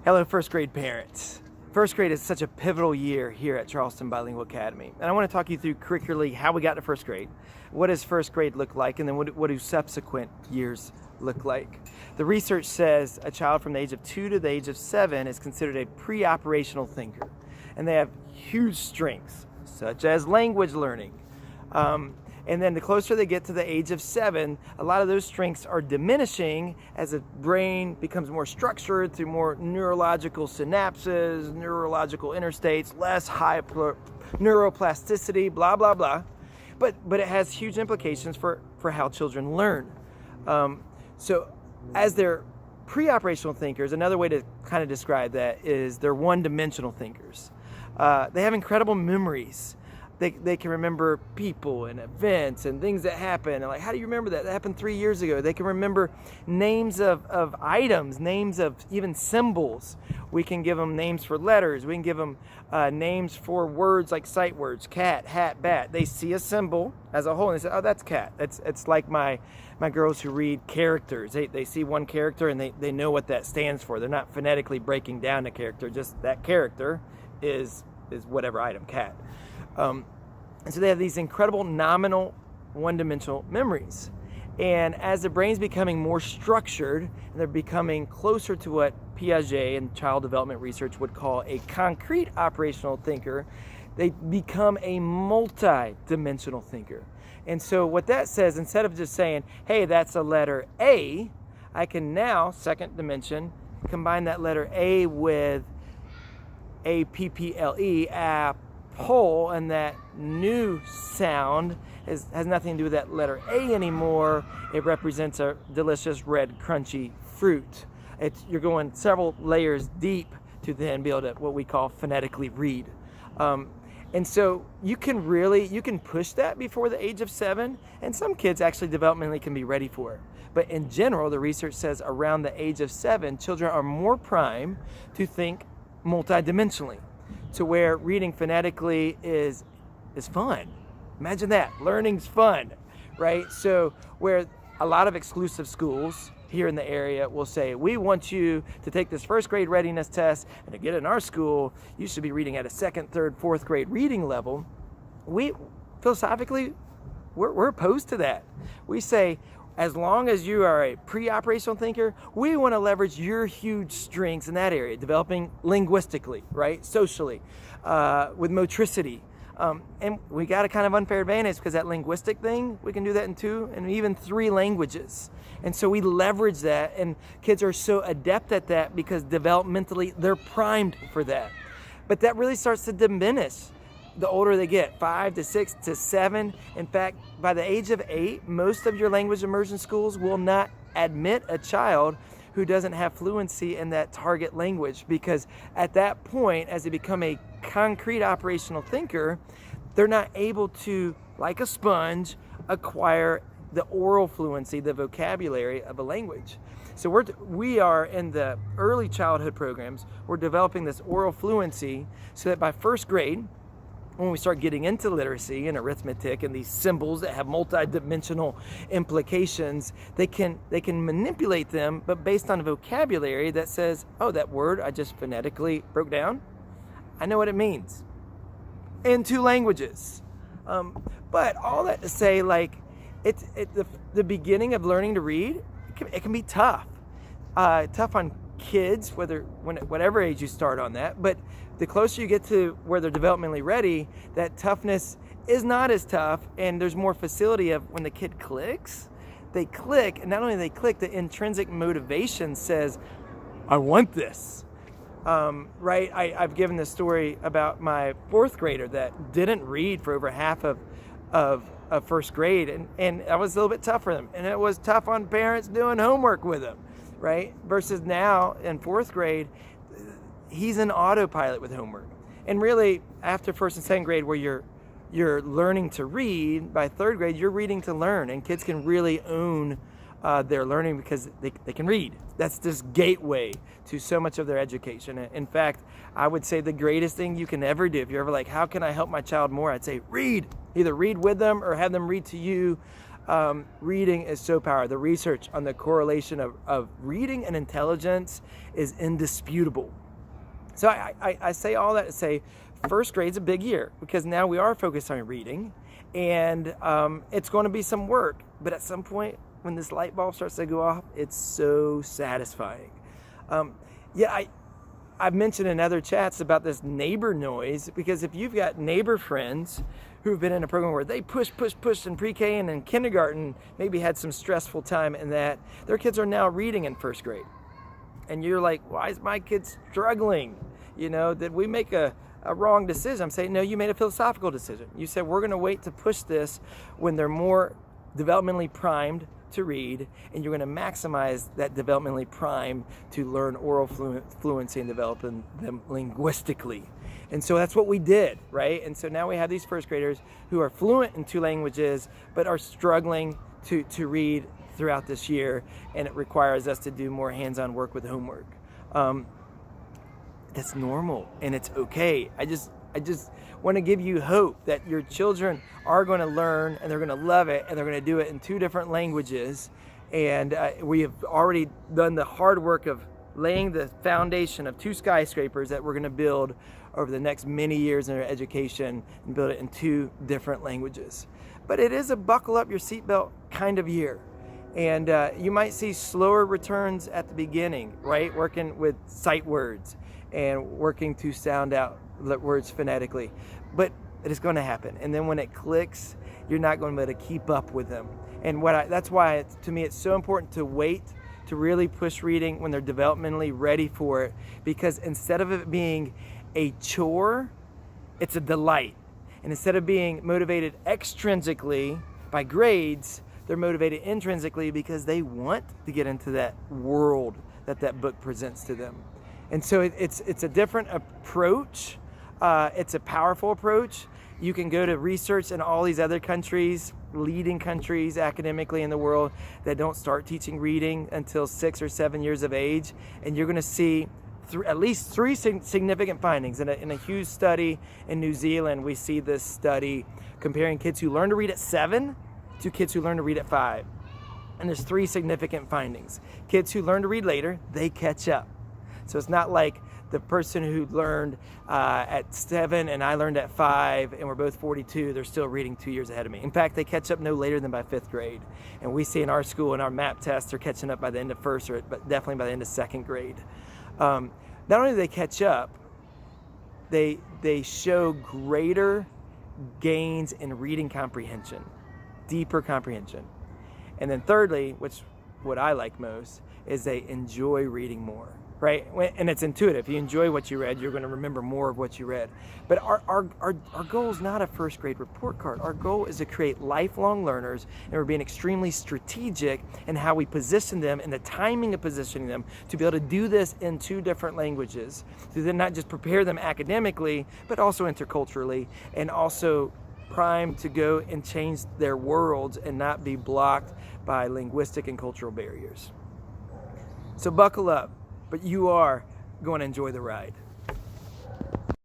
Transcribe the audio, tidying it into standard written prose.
Hello, first grade parents. First grade is such a pivotal year here at Charleston Bilingual Academy. And I want to talk you through curricularly how we got to first grade. What does first grade look like? And then what do subsequent years look like? The research says a child from the age of 2 to the age of 7 is considered a pre-operational thinker. And they have huge strengths, such as language learning. And then the closer they get to the age of 7, a lot of those strengths are diminishing as the brain becomes more structured through more neurological synapses, neurological interstates, less high neuroplasticity, blah, blah, blah. But it has huge implications for how children learn. So as they're pre-operational thinkers, another way to kind of describe that is they're one-dimensional thinkers. They have incredible memories. They can remember people and events and things that happen. And like, how do you remember that? That happened 3 years ago. They can remember names of items, names of even symbols. We can give them names for letters. We can give them names for words like sight words, cat, hat, bat. They see a symbol as a whole and they say, oh, that's cat. It's like my girls who read characters. They see one character and they know what that stands for. They're not phonetically breaking down a character. Just that character is whatever item, cat. And so they have these incredible nominal one-dimensional memories. And as the brain's becoming more structured and they're becoming closer to what Piaget and child development research would call a concrete operational thinker, they become a multi-dimensional thinker. And so what that says, instead of just saying, hey, that's a letter A, I can now, second dimension, combine that letter A with A-P-P-L-E, apple, and that new sound has nothing to do with that letter A anymore. It represents a delicious red crunchy fruit. You're going several layers deep to then be able to what we call phonetically read. And so you can push that before the age of 7, and some kids actually developmentally can be ready for it. But in general, the research says around the age of 7, children are more primed to think multidimensionally, to where reading phonetically is fun. Imagine that, learning's fun, right? So where a lot of exclusive schools here in the area will say, we want you to take this first grade readiness test, and to get in our school, you should be reading at a 2nd, 3rd, 4th grade reading level. We, philosophically, we're opposed to that. We say, as long as you are a pre-operational thinker, we want to leverage your huge strengths in that area, developing linguistically, right, socially, with motricity. And we got a kind of unfair advantage because that linguistic thing, we can do that in 2 and even 3 languages. And so we leverage that, and kids are so adept at that because developmentally they're primed for that. But that really starts to diminish the older they get, 5 to 6 to 7. In fact, by the age of 8, most of your language immersion schools will not admit a child who doesn't have fluency in that target language, because at that point, as they become a concrete operational thinker, they're not able to, like a sponge, acquire the oral fluency, the vocabulary of a language. So we are in the early childhood programs, we're developing this oral fluency so that by first grade, when we start getting into literacy and arithmetic and these symbols that have multi-dimensional implications, they can manipulate them, but based on a vocabulary that says, oh, that word I just phonetically broke down, I know what it means in 2 languages. But all that to say, like, the beginning of learning to read, it can be tough. Tough on kids, whatever age you start on that, but the closer you get to where they're developmentally ready, that toughness is not as tough, and there's more facility of when the kid clicks, they click, and not only they click, the intrinsic motivation says, I want this. Right? I've given this story about my 4th grader that didn't read for over half of first grade, and that was a little bit tough for them, and it was tough on parents doing homework with them, right? Versus now in 4th grade, he's an autopilot with homework. And really, after 1st and 2nd grade, where you're learning to read, by 3rd grade, you're reading to learn, and kids can really own their learning because they can read. That's this gateway to so much of their education. In fact, I would say the greatest thing you can ever do, if you're ever like, how can I help my child more? I'd say read. Either read with them or have them read to you. reading is so powerful. The research on the correlation of reading and intelligence is indisputable. So I say all that to say first grade's a big year because now we are focused on reading, and it's going to be some work. But at some point, when this light bulb starts to go off, it's so satisfying. I've mentioned in other chats about this neighbor noise, because if you've got neighbor friends who've been in a program where they push in pre-K and in kindergarten, maybe had some stressful time in that, their kids are now reading in first grade. And you're like, why is my kid struggling? Did we make a wrong decision? I'm saying, no, you made a philosophical decision. You said, we're going to wait to push this when they're more developmentally primed to read, and you're going to maximize that developmentally primed to learn oral fluency and develop them linguistically. And so that's what we did, right? And so now we have these first graders who are fluent in 2 languages, but are struggling to read throughout this year, and it requires us to do more hands-on work with homework. That's normal, and it's okay. I just want to give you hope that your children are going to learn, and they're going to love it, and they're going to do it in 2 different languages. And we have already done the hard work of laying the foundation of 2 skyscrapers that we're going to build over the next many years in our education, and build it in 2 different languages. But it is a buckle up your seatbelt kind of year. And you might see slower returns at the beginning, right? Working with sight words and working to sound out words phonetically. But it is going to happen. And then when it clicks, you're not going to be able to keep up with them. And that's why, to me, it's so important to wait to really push reading when they're developmentally ready for it. Because instead of it being a chore, it's a delight. And instead of being motivated extrinsically by grades, they're motivated intrinsically because they want to get into that world that book presents to them. And so it's a different approach. It's a powerful approach. You can go to research in all these other countries, leading countries academically in the world, that don't start teaching reading until 6 or 7 years of age. And you're going to see at least 3 significant findings. In a huge study in New Zealand, we see this study comparing kids who learn to read at 7 to kids who learn to read at 5. And there's 3 significant findings. Kids who learn to read later, they catch up. So it's not like the person who learned at 7 and I learned at 5 and we're both 42, they're still reading 2 years ahead of me. In fact, they catch up no later than by 5th grade. And we see in our school, in our MAP tests, they're catching up by the end of 1st, but definitely by the end of 2nd grade. Not only do they catch up, they show greater gains in reading comprehension, deeper comprehension. And then thirdly, what I like most, is they enjoy reading more. Right? And it's intuitive. If you enjoy what you read, you're going to remember more of what you read. But our goal is not a 1st grade report card. Our goal is to create lifelong learners, and we're being extremely strategic in how we position them and the timing of positioning them to be able to do this in 2 different languages. To then not just prepare them academically, but also interculturally, and also primed to go and change their worlds and not be blocked by linguistic and cultural barriers. So buckle up. But you are going to enjoy the ride.